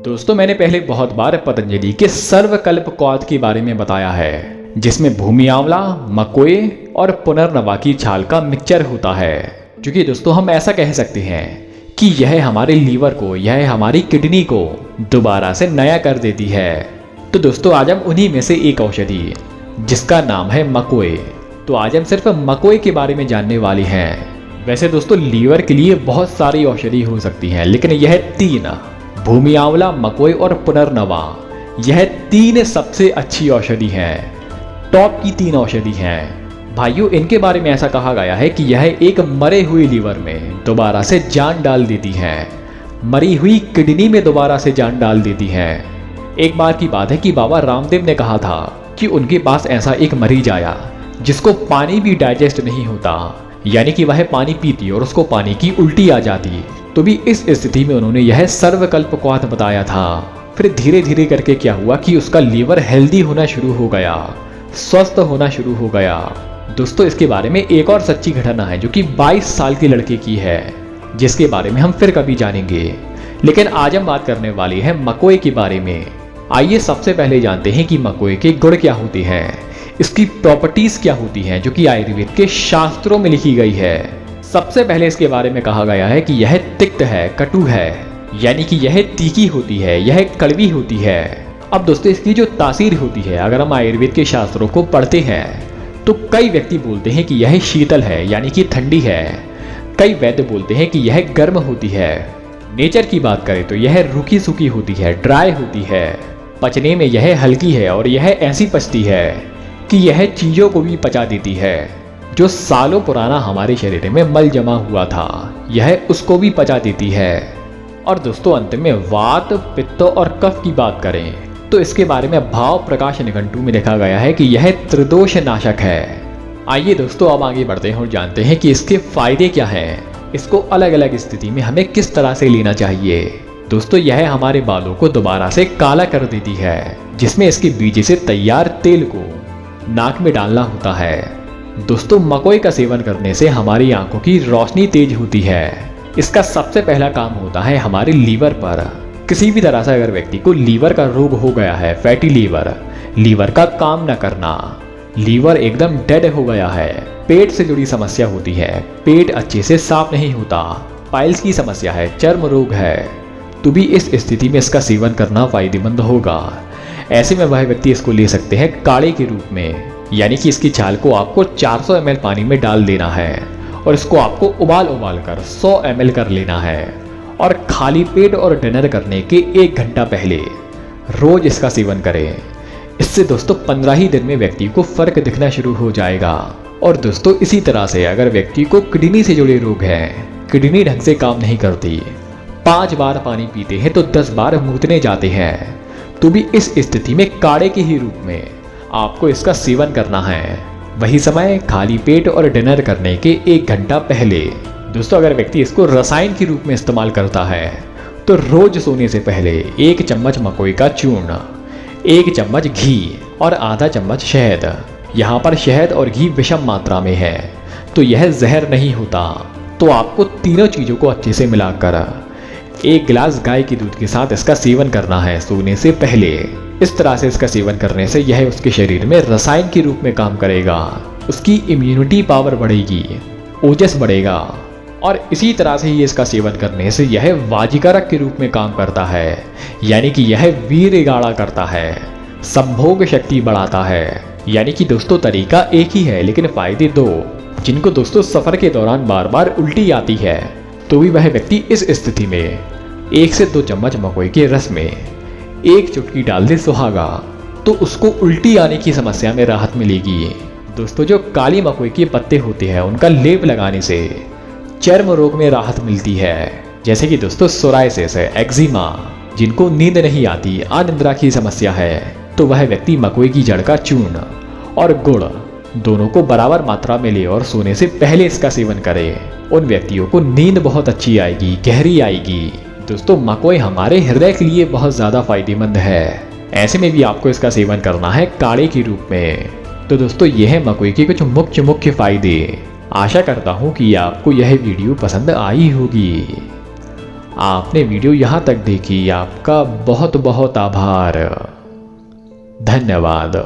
दोस्तों मैंने पहले बहुत बार पतंजलि के सर्वकल्प क्वाथ के बारे में बताया है, जिसमें भूमि आंवला, मकोए और पुनर्नवा की छाल का मिक्सचर होता है। क्योंकि दोस्तों हम ऐसा कह सकते हैं कि यह हमारे लीवर को, यह हमारी किडनी को दोबारा से नया कर देती है। तो दोस्तों आज हम उन्हीं में से एक औषधि जिसका नाम है मकोए, तो आज हम सिर्फ मकोए के बारे में जानने वाले हैं। वैसे दोस्तों लीवर के लिए बहुत सारी औषधि हो सकती हैं, लेकिन यह तीन, भूमि आंवला, मकोए और पुनर्नवा, यह तीन सबसे अच्छी औषधि हैं, टॉप की तीन औषधि हैं। भाइयों इनके बारे में ऐसा कहा गया है कि यह एक मरे हुए लीवर में दोबारा से जान डाल देती है, मरी हुई किडनी में दोबारा से जान डाल देती है। एक बार की बात है कि बाबा रामदेव ने कहा था कि उनके पास ऐसा एक मरीज आया जिसको पानी भी डाइजेस्ट नहीं होता, यानी कि वह पानी पीती और उसको पानी की उल्टी आ जाती। तो भी इस स्थिति में उन्होंने यह सर्वकल्प क्वाथ बताया था। फिर धीरे धीरे करके क्या हुआ कि उसका लीवर हेल्दी होना शुरू हो गया, स्वस्थ होना शुरू हो गया। दोस्तों इसके बारे में एक और सच्ची घटना है जो कि 22 साल के लड़के की है, जिसके बारे में हम फिर कभी जानेंगे। लेकिन आज हम बात करने वाली है मकोए के बारे में। आइए सबसे पहले जानते हैं कि मकोए के गुण क्या होते हैं, इसकी प्रॉपर्टीज क्या होती हैं जो कि आयुर्वेद के शास्त्रों में लिखी गई है। सबसे पहले इसके बारे में कहा गया है कि यह तिक्त है, कटु है, यानी कि यह तीखी होती है, यह कड़वी होती है। अब दोस्तों इसकी जो तासीर होती है, अगर हम आयुर्वेद के शास्त्रों को पढ़ते हैं तो कई व्यक्ति बोलते हैं कि यह शीतल है, यानी कि ठंडी है। कई वैद्य बोलते हैं कि यह गर्म होती है। नेचर की बात करें तो यह रूखी सूखी होती है, ड्राई होती है। पचने में यह हल्की है और यह ऐसी पचती है कि यह चीजों को भी पचा देती है। जो सालों पुराना हमारे शरीर में मल जमा हुआ था, यह उसको भी पचा देती है। और दोस्तों अंत में वात, पित्त और कफ की बात करें तो इसके बारे में भाव प्रकाश निघंटु में लिखा गया है कि यह त्रिदोष नाशक है। आइए दोस्तों अब आगे बढ़ते हैं और जानते हैं कि इसके फायदे क्या हैं, इसको अलग अलग स्थिति में हमें किस तरह से लेना चाहिए। दोस्तों यह हमारे बालों को दोबारा से काला कर देती है, जिसमें इसके बीज से तैयार तेल को नाक में डालना होता है। दोस्तों मकोए का सेवन करने से हमारी आंखों की रोशनी तेज होती है। इसका सबसे पहला काम होता है हमारे लीवर पर। किसी भी तरह से अगर व्यक्ति को लीवर का रोग हो गया है, फैटी लीवर, लीवर का काम न करना, लीवर एकदम डेड हो गया है, पेट से जुड़ी समस्या होती है, पेट अच्छे से साफ नहीं होता, पाइल्स की समस्या है, चर्म रोग है, तो भी इस स्थिति में इसका सेवन करना फायदेमंद होगा। ऐसे में वह व्यक्ति इसको ले सकते हैं काढ़े के रूप में, यानी कि इसकी छाल को आपको 400 ml पानी में डाल देना है और इसको आपको उबाल कर 100 ml कर लेना है। और खाली पेट और डिनर करने के 1 घंटा पहले रोज इसका सेवन करें। इससे दोस्तों 15 ही दिन में व्यक्ति को फर्क दिखना शुरू हो जाएगा। और दोस्तों इसी तरह से अगर व्यक्ति को किडनी से जुड़े रोग हैं, किडनी ढंग से काम नहीं करती, 5 बार पानी पीते हैं तो 10 बार मूतने जाते हैं, तो भी इस स्थिति में काढ़े के ही रूप में आपको इसका सेवन करना है। वही समय खाली पेट और डिनर करने के 1 घंटा पहले। दोस्तों अगर व्यक्ति इसको रसायन के रूप में इस्तेमाल करता है तो रोज सोने से पहले 1 चम्मच मकोए का चूर्ण, 1 चम्मच घी और आधा चम्मच शहद, यहाँ पर शहद और घी विषम मात्रा में है तो यह जहर नहीं होता, तो आपको तीनों चीज़ों को अच्छे से मिलाकर 1 गिलास गाय के दूध के साथ इसका सेवन करना है सोने से पहले। इस तरह से इसका सेवन करने से यह उसके शरीर में रसायन के रूप में काम करेगा, उसकी इम्यूनिटी पावर बढ़ेगी, ओजस बढ़ेगा। और इसी तरह से ही इसका सेवन करने से यह वाजिकारक के रूप में काम करता है, यानी कि यह वीर्य गाढ़ा करता है, संभोग शक्ति बढ़ाता है। यानी कि दोस्तों तरीका एक ही है लेकिन फायदे 2। जिनको दोस्तों सफर के दौरान बार बार उल्टी आती है तो भी वह व्यक्ति इस स्थिति में 1 से 2 चम्मच मकोए के रस में 1 चुटकी डाल दे सुहागा, तो उसको उल्टी आने की समस्या में राहत मिलेगी। दोस्तों जो काली मकोए के पत्ते होते हैं उनका लेप लगाने से चर्म रोग में राहत मिलती है, जैसे कि दोस्तों सोराइसिस है, एक्जिमा, जिनको नींद नहीं आती, अनिद्रा की समस्या है, तो वह व्यक्ति मकोए की जड़ का चूर्ण और गुड़ दोनों को बराबर मात्रा में ले और सोने से पहले इसका सेवन करे। उन व्यक्तियों को नींद बहुत अच्छी आएगी, गहरी आएगी। दोस्तों मकोए हमारे हृदय के लिए बहुत ज़्यादा फायदेमंद है, ऐसे में भी आपको इसका सेवन करना है काढ़े के रूप में। तो दोस्तों ये है मकोए के कुछ मुख्य फायदे। आशा करता हूँ कि आपको यह वीडियो पसंद आई होगी। आपने वीडियो यहाँ तक देखी, आपका बहुत बहुत आभार। धन्यवाद।